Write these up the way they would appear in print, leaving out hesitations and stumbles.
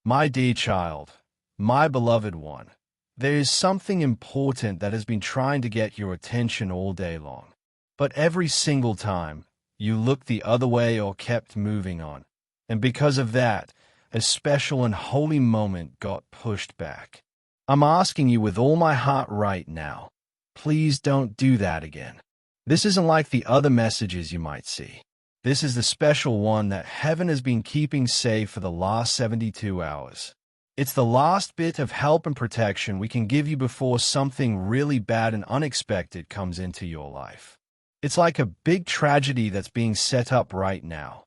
My dear child, my beloved one, there is something important that has been trying to get your attention all day long. But every single time, you looked the other way or kept moving on. And because of that, a special and holy moment got pushed back. I'm asking you with all my heart right now, please don't do that again. This isn't like the other messages you might see. This is the special one that heaven has been keeping safe for the last 72 hours. It's the last bit of help and protection we can give you before something really bad and unexpected comes into your life. It's like a big tragedy that's being set up right now,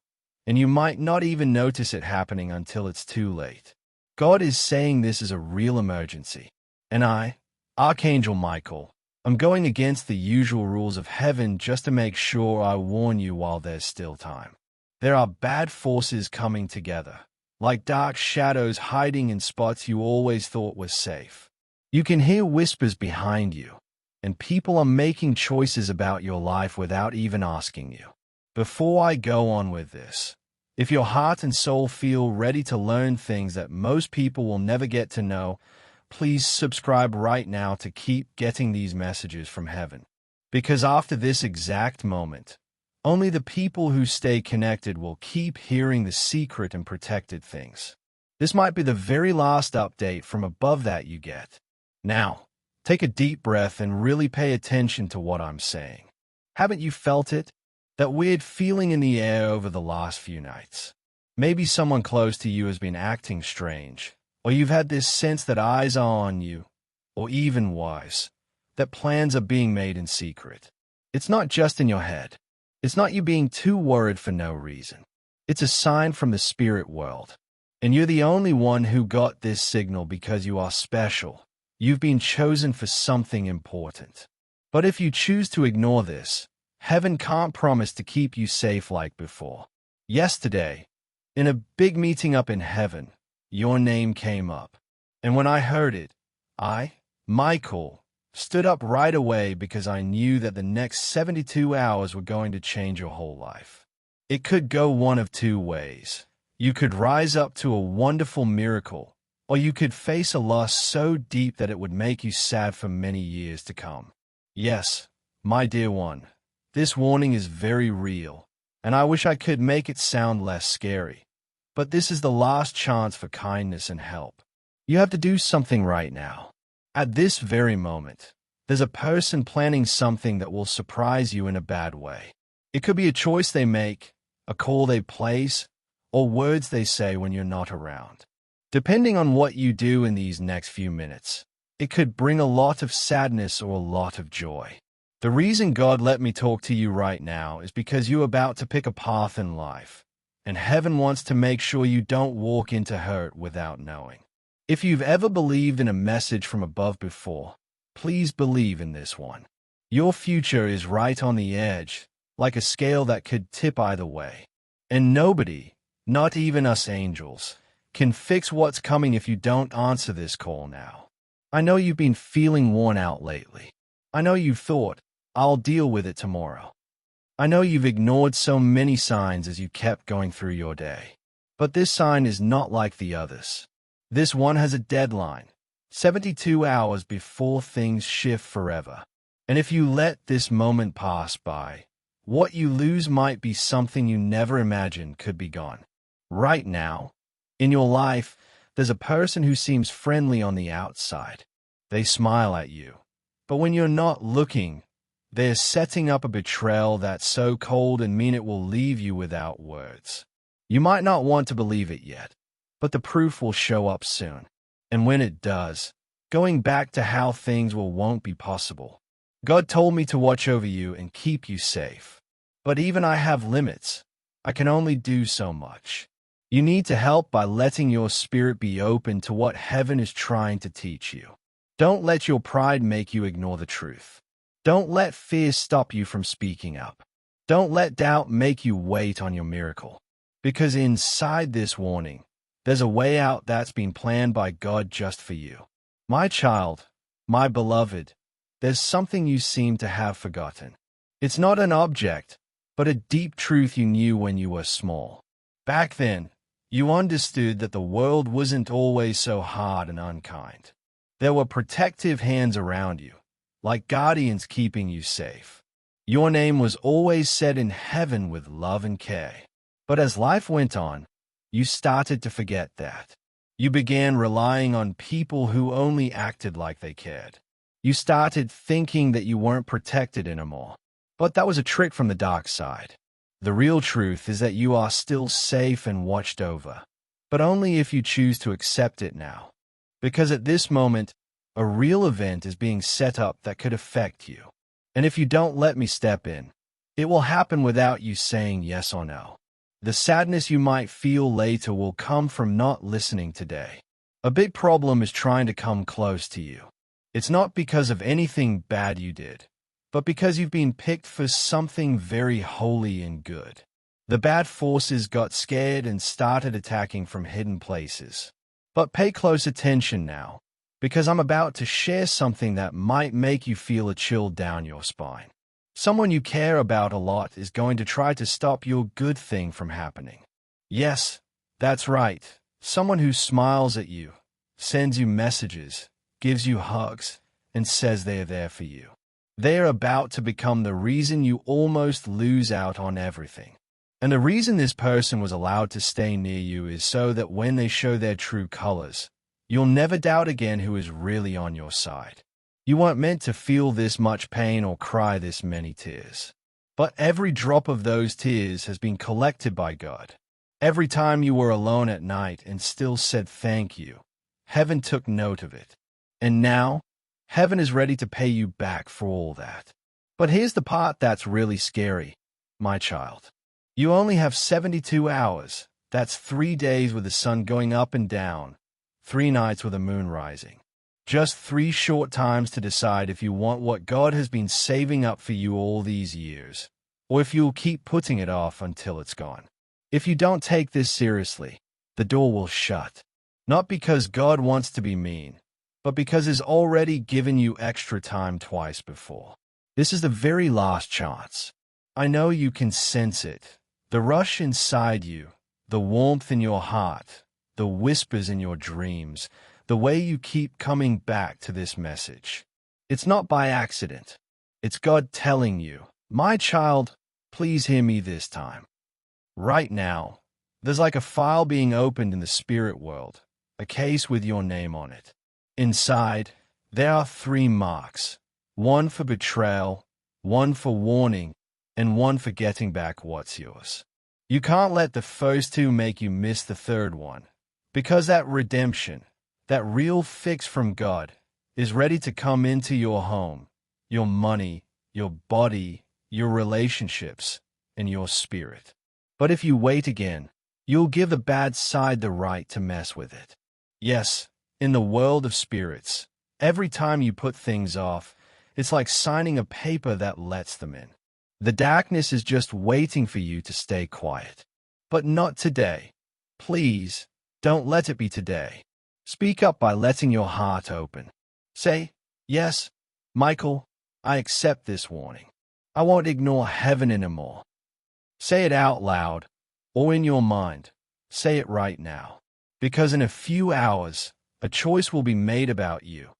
and you might not even notice it happening until it's too late. God is saying this is a real emergency, and I, Archangel Michael, I'm going against the usual rules of heaven just to make sure I warn you while there's still time. There are bad forces coming together, like dark shadows hiding in spots you always thought were safe. You can hear whispers behind you, and people are making choices about your life without even asking you. Before I go on with this, if your heart and soul feel ready to learn things that most people will never get to know, please subscribe right now to keep getting these messages from heaven. Because after this exact moment, only the people who stay connected will keep hearing the secret and protected things. This might be the very last update from above that you get. Now, take a deep breath and really pay attention to what I'm saying. Haven't you felt it? That weird feeling in the air over the last few nights? Maybe someone close to you has been acting strange, or you've had this sense that eyes are on you, or even worse, that plans are being made in secret. It's not just in your head. It's not you being too worried for no reason. It's a sign from the spirit world. And you're the only one who got this signal because you are special. You've been chosen for something important. But if you choose to ignore this, heaven can't promise to keep you safe like before. Yesterday, in a big meeting up in heaven, your name came up. And when I heard it, I, Michael, stood up right away because I knew that the next 72 hours were going to change your whole life. It could go one of two ways. You could rise up to a wonderful miracle, or you could face a loss so deep that it would make you sad for many years to come. Yes, my dear one, this warning is very real, and I wish I could make it sound less scary. But this is the last chance for kindness and help. You have to do something right now. At this very moment, there's a person planning something that will surprise you in a bad way. It could be a choice they make, a call they place, or words they say when you're not around. Depending on what you do in these next few minutes, it could bring a lot of sadness or a lot of joy. The reason God let me talk to you right now is because you're about to pick a path in life. And heaven wants to make sure you don't walk into hurt without knowing. If you've ever believed in a message from above before, please believe in this one. Your future is right on the edge, like a scale that could tip either way. And nobody, not even us angels, can fix what's coming if you don't answer this call now. I know you've been feeling worn out lately. I know you've thought, I'll deal with it tomorrow. I know you've ignored so many signs as you kept going through your day. But this sign is not like the others. This one has a deadline, 72 hours before things shift forever. And if you let this moment pass by, what you lose might be something you never imagined could be gone. Right now, in your life, there's a person who seems friendly on the outside. They smile at you. But when you're not looking, they're setting up a betrayal that's so cold and mean it will leave you without words. You might not want to believe it yet, but the proof will show up soon. And when it does, going back to how things won't be possible. God told me to watch over you and keep you safe. But even I have limits. I can only do so much. You need to help by letting your spirit be open to what heaven is trying to teach you. Don't let your pride make you ignore the truth. Don't let fear stop you from speaking up. Don't let doubt make you wait on your miracle. Because inside this warning, there's a way out that's been planned by God just for you. My child, my beloved, there's something you seem to have forgotten. It's not an object, but a deep truth you knew when you were small. Back then, You understood that the world wasn't always so hard and unkind. There were protective hands around you, like guardians keeping you safe. Your name was always said in heaven with love and care. But as life went on, you started to forget that. You began relying on people who only acted like they cared. You started thinking that you weren't protected anymore. But that was a trick from the dark side. The real truth is that you are still safe and watched over, but only if you choose to accept it now. Because at this moment, a real event is being set up that could affect you. And if you don't let me step in, it will happen without you saying yes or no. The sadness you might feel later will come from not listening today. A big problem is trying to come close to you. It's not because of anything bad you did, but because you've been picked for something very holy and good. The bad forces got scared and started attacking from hidden places. But pay close attention now, because I'm about to share something that might make you feel a chill down your spine. Someone you care about a lot is going to try to stop your good thing from happening. Yes, that's right. Someone who smiles at you, sends you messages, gives you hugs, and says they're there for you. They are about to become the reason you almost lose out on everything. And the reason this person was allowed to stay near you is so that when they show their true colors, you'll never doubt again who is really on your side. You weren't meant to feel this much pain or cry this many tears. But every drop of those tears has been collected by God. Every time you were alone at night and still said thank you, heaven took note of it. And now, heaven is ready to pay you back for all that. But here's the part that's really scary, my child. You only have 72 hours. That's 3 days with the sun going up and down, 3 nights with the moon rising. Just 3 short times to decide if you want what God has been saving up for you all these years, or if you'll keep putting it off until it's gone. If you don't take this seriously, the door will shut. Not because God wants to be mean, but because He's already given you extra time twice before. This is the very last chance. I know you can sense it. The rush inside you, the warmth in your heart, the whispers in your dreams, the way you keep coming back to this message. It's not by accident. It's God telling you, my child, please hear me this time. Right now, there's like a file being opened in the spirit world, a case with your name on it. Inside, there are 3 marks, one for betrayal, one for warning, and one for getting back what's yours. You can't let the first 2 make you miss the third one, because that redemption, that real fix from God, is ready to come into your home, your money, your body, your relationships, and your spirit. But if you wait again, you'll give the bad side the right to mess with it. Yes, in the world of spirits, every time you put things off, it's like signing a paper that lets them in. The darkness is just waiting for you to stay quiet. But not today. Please, don't let it be today. Speak up by letting your heart open. Say, yes, Michael, I accept this warning. I won't ignore heaven anymore. Say it out loud, or in your mind. Say it right now. Because in a few hours, a choice will be made about you,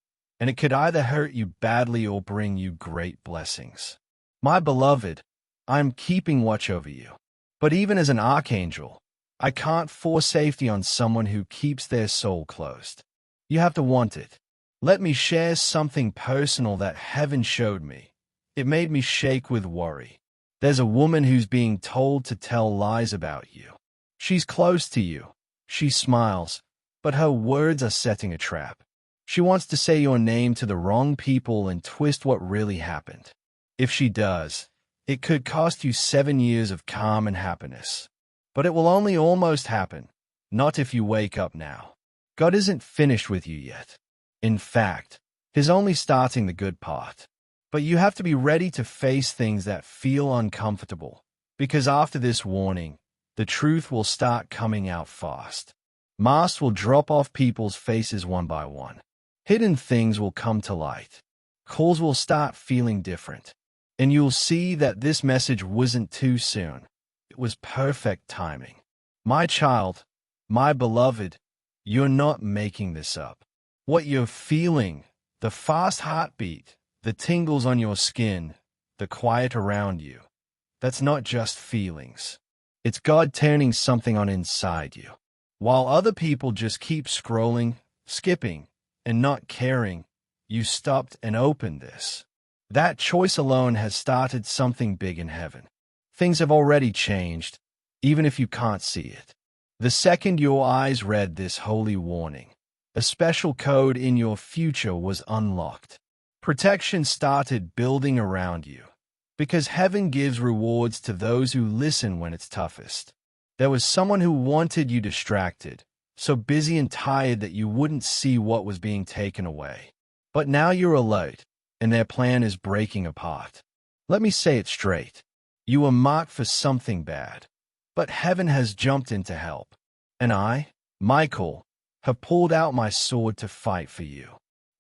and it could either hurt you badly or bring you great blessings. My beloved, I am keeping watch over you. But even as an archangel, I can't force safety on someone who keeps their soul closed. You have to want it. Let me share something personal that heaven showed me. It made me shake with worry. There's a woman who's being told to tell lies about you. She's close to you. She smiles, but her words are setting a trap. She wants to say your name to the wrong people and twist what really happened. If she does, it could cost you 7 years of calm and happiness. But it will only almost happen, not if you wake up now. God isn't finished with you yet. In fact, He's only starting the good part. But you have to be ready to face things that feel uncomfortable, because after this warning, the truth will start coming out fast. Masks will drop off people's faces one by one. Hidden things will come to light. Calls will start feeling different. And you'll see that this message wasn't too soon. It was perfect timing. My child, My beloved, you're not making this up. What you're feeling, the fast heartbeat, the tingles on your skin, the quiet around you, that's not just feelings. It's God turning something on inside you. While other people just keep scrolling, skipping, and not caring, you stopped and opened this. That choice alone has started something big in heaven. Things have already changed, even if you can't see it. The second your eyes read this holy warning, a special code in your future was unlocked. Protection started building around you, because heaven gives rewards to those who listen when it's toughest. There was someone who wanted you distracted, so busy and tired that you wouldn't see what was being taken away. But now you're alert, and their plan is breaking apart. Let me say it straight. You were marked for something bad, but heaven has jumped in to help. And I, Michael, have pulled out my sword to fight for you.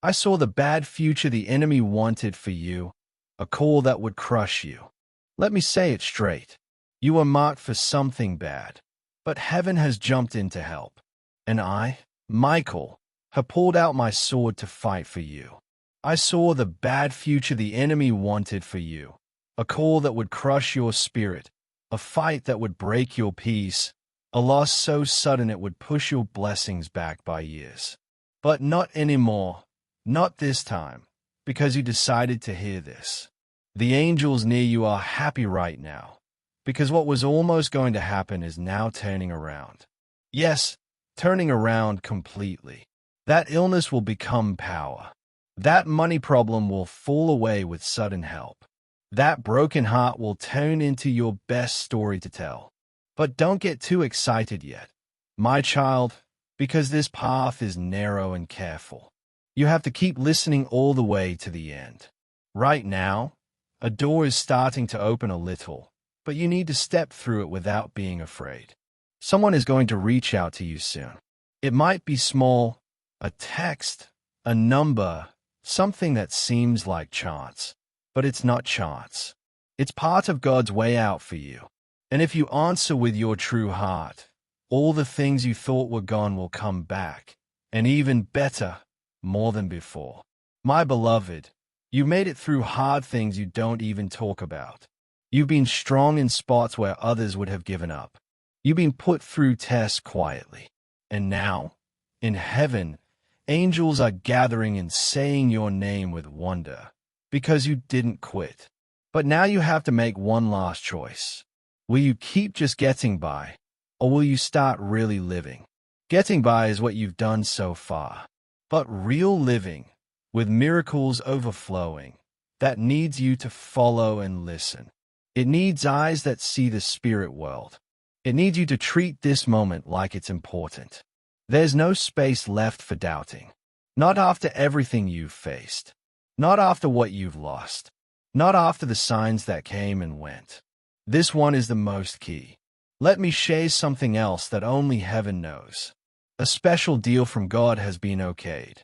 I saw the bad future the enemy wanted for you, a call that would crush you. Let me say it straight. You were marked for something bad, but heaven has jumped in to help. And I, Michael, have pulled out my sword to fight for you. I saw the bad future the enemy wanted for you, a call that would crush your spirit, a fight that would break your peace, a loss so sudden it would push your blessings back by years. But not anymore, not this time, because you decided to hear this. The angels near you are happy right now, because what was almost going to happen is now turning around. Yes, turning around completely. That illness will become power. That money problem will fall away with sudden help. That broken heart will turn into your best story to tell. But don't get too excited yet, my child, because this path is narrow and careful. You have to keep listening all the way to the end. Right now, a door is starting to open a little, but you need to step through it without being afraid. Someone is going to reach out to you soon. It might be small, a text, a number, something that seems like chance. But it's not chance. It's part of God's way out for you. And if you answer with your true heart, all the things you thought were gone will come back, and even better, more than before. My beloved, you made it through hard things you don't even talk about. You've been strong in spots where others would have given up. You've been put through tests quietly. And now, in heaven, angels are gathering and saying your name with wonder, because you didn't quit. But now you have to make one last choice. Will you keep just getting by, or will you start really living? Getting by is what you've done so far. But real living, with miracles overflowing, that needs you to follow and listen. It needs eyes that see the spirit world. It needs you to treat this moment like it's important. There's no space left for doubting. Not after everything you've faced. Not after what you've lost. Not after the signs that came and went. This one is the most key. Let me share something else that only heaven knows. A special deal from God has been okayed.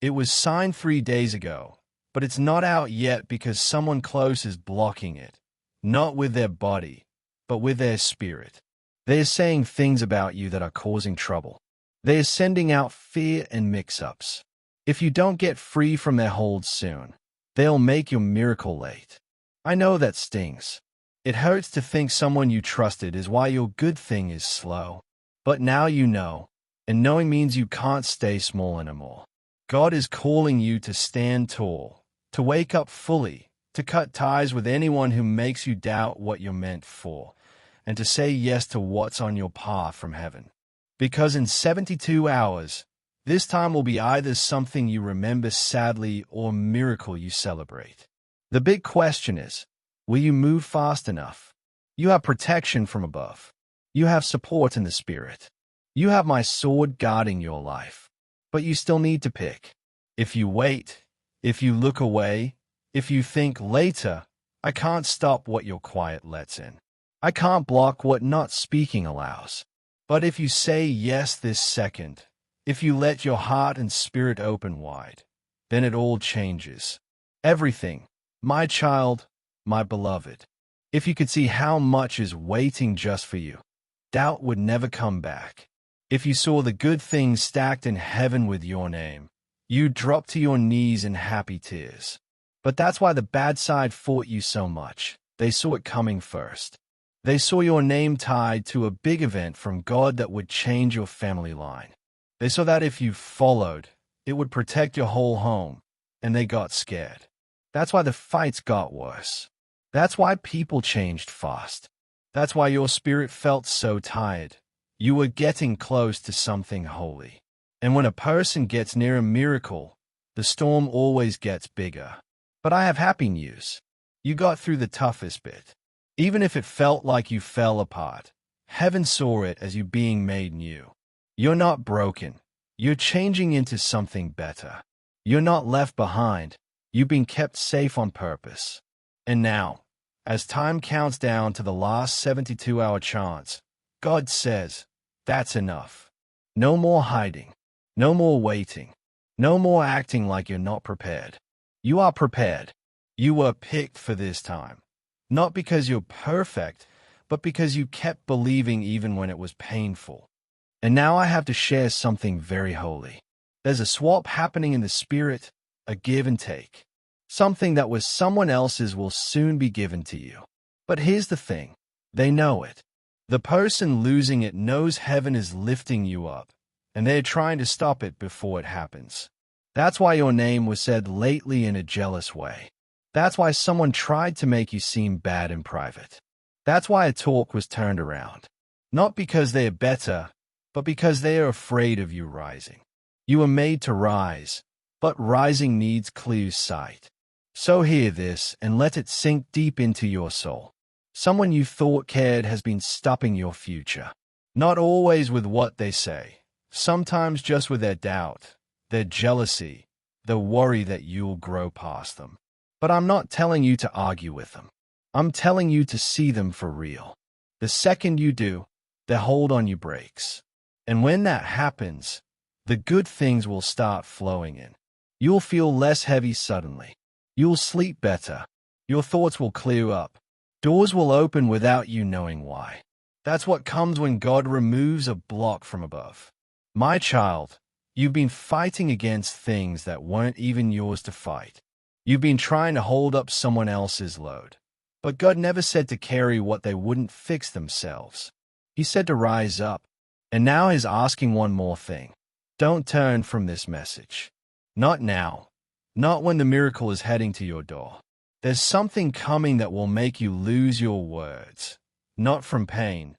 It was signed 3 days ago, but it's not out yet because someone close is blocking it. Not with their body, but with their spirit. They are saying things about you that are causing trouble. They are sending out fear and mix-ups. If you don't get free from their hold soon, they'll make your miracle late. I know that stings. It hurts to think someone you trusted is why your good thing is slow. But now you know, and knowing means you can't stay small anymore. God is calling you to stand tall, to wake up fully, to cut ties with anyone who makes you doubt what you're meant for, and to say yes to what's on your path from heaven. Because in 72 hours, this time will be either something you remember sadly or a miracle you celebrate. The big question is, will you move fast enough? You have protection from above. You have support in the spirit. You have my sword guarding your life. But you still need to pick. If you wait, if you look away, if you think later, I can't stop what your quiet lets in. I can't block what not speaking allows. But if you say yes this second, if you let your heart and spirit open wide, then it all changes. Everything, my child, my beloved. If you could see how much is waiting just for you, doubt would never come back. If you saw the good things stacked in heaven with your name, you'd drop to your knees in happy tears. But that's why the bad side fought you so much. They saw it coming first. They saw your name tied to a big event from God that would change your family line. They saw that if you followed, it would protect your whole home, and they got scared. That's why the fights got worse. That's why people changed fast. That's why your spirit felt so tired. You were getting close to something holy. And when a person gets near a miracle, the storm always gets bigger. But I have happy news. You got through the toughest bit. Even if it felt like you fell apart, heaven saw it as you being made new. You're not broken. You're changing into something better. You're not left behind. You've been kept safe on purpose. And now, as time counts down to the last 72-hour chance, God says, that's enough. No more hiding. No more waiting. No more acting like you're not prepared. You are prepared. You were picked for this time. Not because you're perfect, but because you kept believing even when it was painful. And now I have to share something very holy. There's a swap happening in the spirit, a give and take. Something that was someone else's will soon be given to you. But here's the thing. They know it. The person losing it knows heaven is lifting you up, and they're trying to stop it before it happens. That's why your name was said lately in a jealous way. That's why someone tried to make you seem bad in private. That's why a talk was turned around. Not because they are better, but because they are afraid of you rising. You were made to rise, but rising needs clear sight. So hear this and let it sink deep into your soul. Someone you thought cared has been stopping your future. Not always with what they say, sometimes just with their doubt, their jealousy, the worry that you'll grow past them. But I'm not telling you to argue with them. I'm telling you to see them for real. The second you do, their hold on you breaks. And when that happens, the good things will start flowing in. You'll feel less heavy suddenly. You'll sleep better. Your thoughts will clear up. Doors will open without you knowing why. That's what comes when God removes a block from above. My child, you've been fighting against things that weren't even yours to fight. You've been trying to hold up someone else's load. But God never said to carry what they wouldn't fix themselves. He said to rise up. And now He's asking one more thing. Don't turn from this message. Not now. Not when the miracle is heading to your door. There's something coming that will make you lose your words. Not from pain,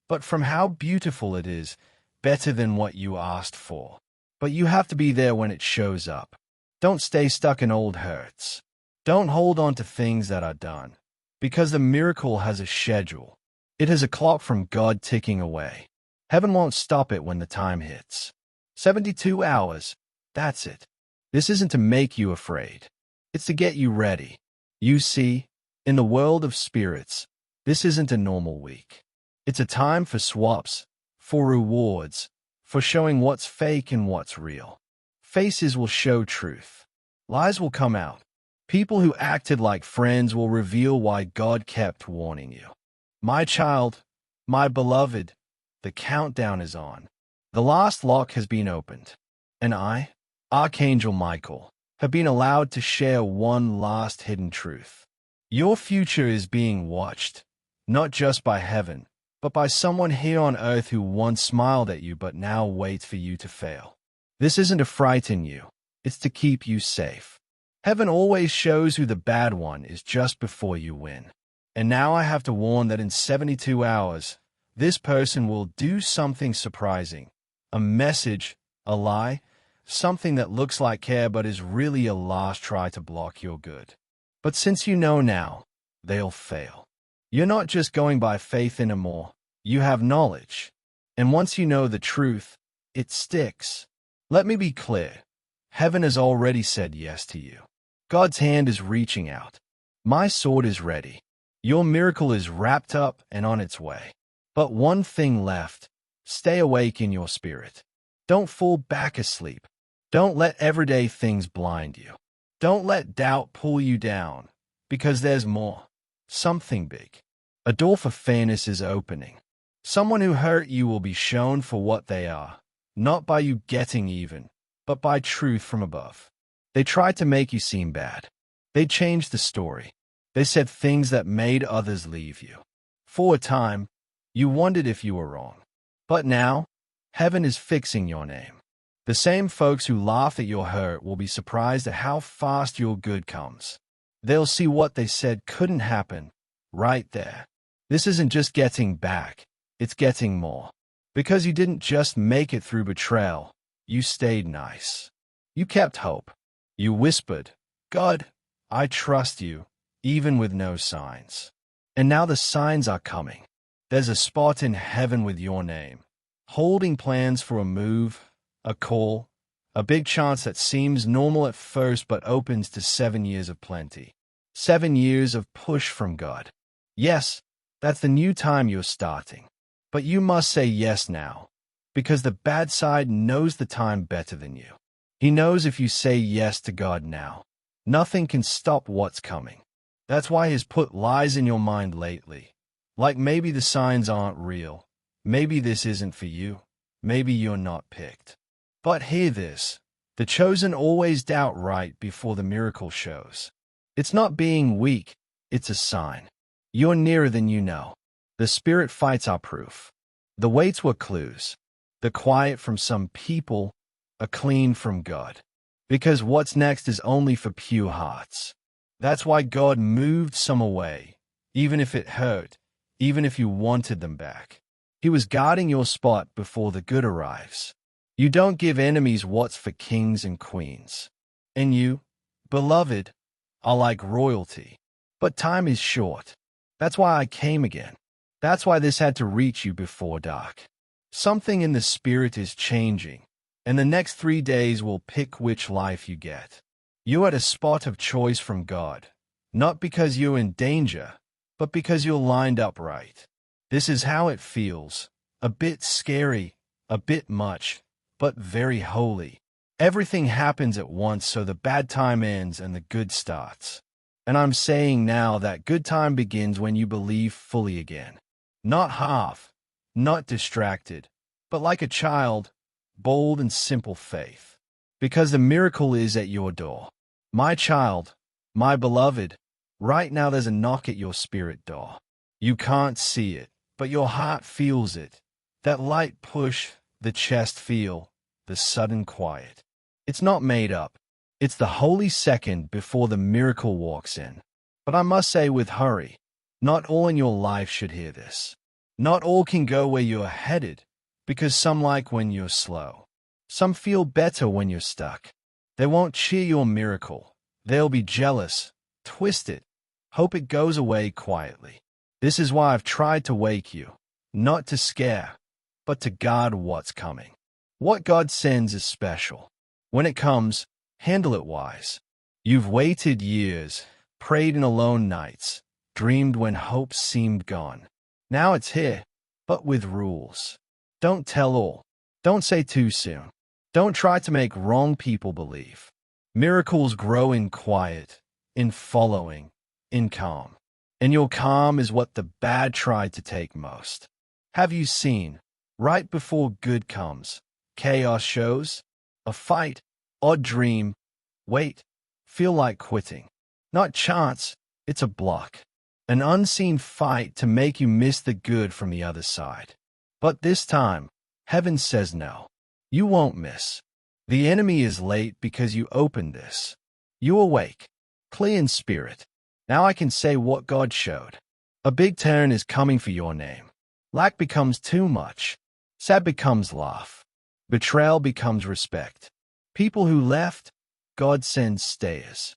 but from how beautiful it is, better than what you asked for. But you have to be there when it shows up. Don't stay stuck in old hurts. Don't hold on to things that are done. Because the miracle has a schedule. It has a clock from God ticking away. Heaven won't stop it when the time hits. 72 hours, that's it. This isn't to make you afraid. It's to get you ready. You see, in the world of spirits, this isn't a normal week. It's a time for swaps, for rewards, for showing what's fake and what's real. Faces will show truth. Lies will come out. People who acted like friends will reveal why God kept warning you. My child, my beloved, the countdown is on. The last lock has been opened. And I, Archangel Michael, have been allowed to share one last hidden truth. Your future is being watched, not just by heaven, but by someone here on earth who once smiled at you but now waits for you to fail. This isn't to frighten you, it's to keep you safe. Heaven always shows who the bad one is just before you win. And now I have to warn that in 72 hours, this person will do something surprising. A message, a lie, something that looks like care but is really a last try to block your good. But since you know now, they'll fail. You're not just going by faith anymore, you have knowledge. And once you know the truth, it sticks. Let me be clear. Heaven has already said yes to you. God's hand is reaching out. My sword is ready. Your miracle is wrapped up and on its way. But one thing left. Stay awake in your spirit. Don't fall back asleep. Don't let everyday things blind you. Don't let doubt pull you down, because there's more. Something big. A door for fairness is opening. Someone who hurt you will be shown for what they are, not by you getting even, but by truth from above. They tried to make you seem bad. They changed the story. They said things that made others leave you. For a time, you wondered if you were wrong. But now, heaven is fixing your name. The same folks who laugh at your hurt will be surprised at how fast your good comes. They'll see what they said couldn't happen, right there. This isn't just getting back, it's getting more. Because you didn't just make it through betrayal, you stayed nice. You kept hope. You whispered, "God, I trust you," even with no signs. And now the signs are coming. There's a spot in heaven with your name, holding plans for a move, a call, a big chance that seems normal at first but opens to 7 years of plenty. 7 years of push from God. Yes, that's the new time you're starting. But you must say yes now, because the bad side knows the time better than you. He knows if you say yes to God now, nothing can stop what's coming. That's why he's put lies in your mind lately. Like maybe the signs aren't real. Maybe this isn't for you. Maybe you're not picked. But hear this. The chosen always doubt right before the miracle shows. It's not being weak. It's a sign. You're nearer than you know. The Spirit fights are proof. The waits were clues. The quiet from some people, a clean from God. Because what's next is only for pure hearts. That's why God moved some away, even if it hurt, even if you wanted them back. He was guarding your spot before the good arrives. You don't give enemies what's for kings and queens. And you, beloved, are like royalty. But time is short. That's why I came again. That's why this had to reach you before dark. Something in the Spirit is changing, and the next 3 days will pick which life you get. You're at a spot of choice from God, not because you're in danger, but because you're lined up right. This is how it feels. A bit scary, a bit much, but very holy. Everything happens at once, so the bad time ends and the good starts. And I'm saying now that good time begins when you believe fully again. Not half, not distracted, but like a child, bold and simple faith. Because the miracle is at your door. My child, my beloved, right now there's a knock at your spirit door. You can't see it, but your heart feels it. That light push, the chest feel, the sudden quiet. It's not made up. It's the holy second before the miracle walks in. But I must say with hurry, not all in your life should hear this. Not all can go where you're headed, because some like when you're slow. Some feel better when you're stuck. They won't cheer your miracle. They'll be jealous, twist it, hope it goes away quietly. This is why I've tried to wake you, not to scare, but to guard what's coming. What God sends is special. When it comes, handle it wise. You've waited years, prayed in alone nights, dreamed when hope seemed gone. Now it's here, but with rules. Don't tell all. Don't say too soon. Don't try to make wrong people believe. Miracles grow in quiet, in following, in calm. And your calm is what the bad tried to take most. Have you seen, right before good comes, chaos shows? A fight, odd dream, wait, feel like quitting. Not chance, it's a block. An unseen fight to make you miss the good from the other side. But this time, heaven says no. You won't miss. The enemy is late because you opened this. You awake, clear in spirit. Now I can say what God showed. A big turn is coming for your name. Lack becomes too much. Sad becomes laugh. Betrayal becomes respect. People who left, God sends stayers.